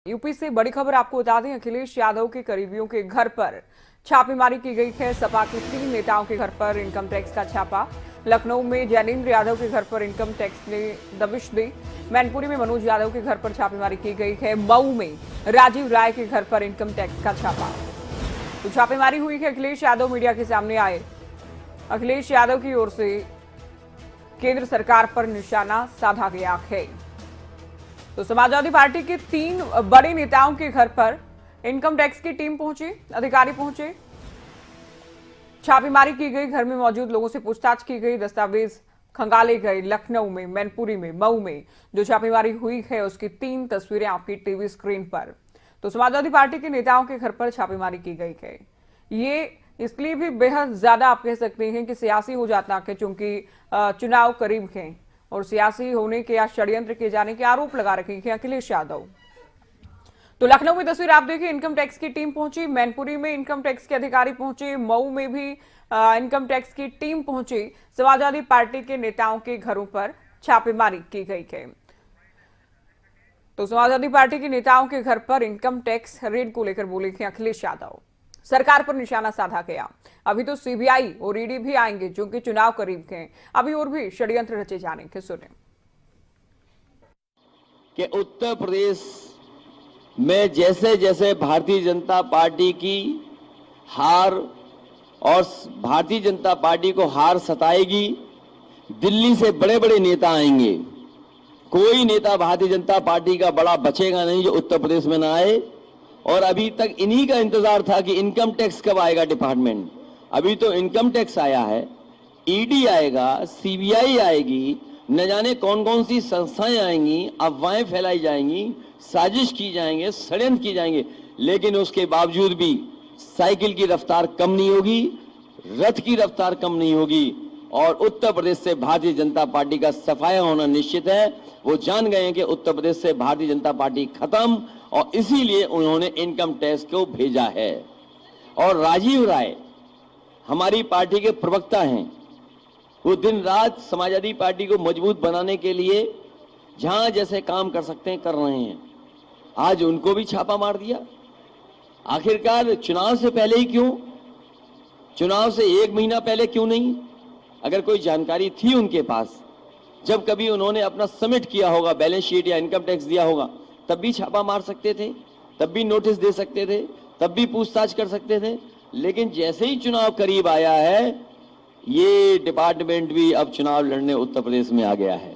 UP से बड़ी खबर आपको बता दें, अखिलेश यादव के करीबियों के घर पर छापेमारी की गई है। सपा के 3 नेताओं के घर पर इनकम टैक्स का छापा। लखनऊ में जैनेन्द्र यादव के घर पर इनकम टैक्स ने दबिश दी। मैनपुरी में मनोज यादव के घर पर छापेमारी की गई है। मऊ में राजीव राय के घर पर इनकम टैक्स का छापा। तो छापेमारी हुई है। अखिलेश यादव मीडिया के सामने आए। अखिलेश यादव की ओर से केंद्र सरकार पर निशाना साधा गया है। तो समाजवादी पार्टी के 3 बड़े नेताओं के घर पर इनकम टैक्स की टीम पहुंची, अधिकारी पहुंचे, छापेमारी की गई। घर में मौजूद लोगों से पूछताछ की गई, दस्तावेज खंगाले गए। लखनऊ में, मैनपुरी में, मऊ में जो छापेमारी हुई है उसकी 3 तस्वीरें आपकी टीवी स्क्रीन पर। तो समाजवादी पार्टी के नेताओं के घर पर छापेमारी की गई है। ये इसलिए भी बेहद ज्यादा आप कह सकते हैं कि सियासी हो जाता है, क्योंकि चुनाव करीब हैं और सियासी होने के या षड्यंत्र किए जाने के आरोप लगा रखे हैं अखिलेश यादव। तो लखनऊ में तस्वीर आप देखिए, इनकम टैक्स की टीम पहुंची। मैनपुरी में इनकम टैक्स के अधिकारी पहुंचे। मऊ में भी इनकम टैक्स की टीम पहुंची। समाजवादी पार्टी के नेताओं के घरों पर छापेमारी की गई है। तो समाजवादी पार्टी के नेताओं के घर पर इनकम टैक्स रेड को लेकर बोले थे अखिलेश यादव। सरकार पर निशाना साधा गया। अभी तो सीबीआई और ईडी भी आएंगे, जो कि चुनाव करीब हैं। अभी और भी षड्यंत्र रचे जाने के। सुने कि उत्तर प्रदेश में जैसे जैसे भारतीय जनता पार्टी की हार और भारतीय जनता पार्टी को हार सताएगी, दिल्ली से बड़े बड़े नेता आएंगे। कोई नेता भारतीय जनता पार्टी का बड़ा बचेगा नहीं जो उत्तर प्रदेश में ना आए। और अभी तक इन्हीं का इंतजार था कि इनकम टैक्स कब आएगा डिपार्टमेंट। अभी तो इनकम टैक्स आया है, ईडी आएगा, सीबीआई आएगी, न जाने कौन कौन सी संस्थाएं आएंगी, अफवाहें फैलाई जाएंगी, साजिश की जाएंगे, षड्यंत्र की जाएंगे। लेकिन उसके बावजूद भी साइकिल की रफ्तार कम नहीं होगी, रथ की रफ्तार कम नहीं होगी। और उत्तर प्रदेश से भारतीय जनता पार्टी का सफाया होना निश्चित है। वो जान गए हैं कि उत्तर प्रदेश से भारतीय जनता पार्टी खत्म, और इसीलिए उन्होंने इनकम टैक्स को भेजा है। और राजीव राय हमारी पार्टी के प्रवक्ता हैं। वो दिन रात समाजवादी पार्टी को मजबूत बनाने के लिए जहां जैसे काम कर सकते हैं कर रहे हैं। आज उनको भी छापा मार दिया। आखिरकार चुनाव से पहले ही क्यों? चुनाव से 1 महीना पहले क्यों नहीं? अगर कोई जानकारी थी उनके पास, जब कभी उन्होंने अपना सबमिट किया होगा, बैलेंस शीट या इनकम टैक्स दिया होगा, तब भी छापा मार सकते थे, तब भी नोटिस दे सकते थे, तब भी पूछताछ कर सकते थे। लेकिन जैसे ही चुनाव करीब आया है, ये डिपार्टमेंट भी अब चुनाव लड़ने उत्तर प्रदेश में आ गया है।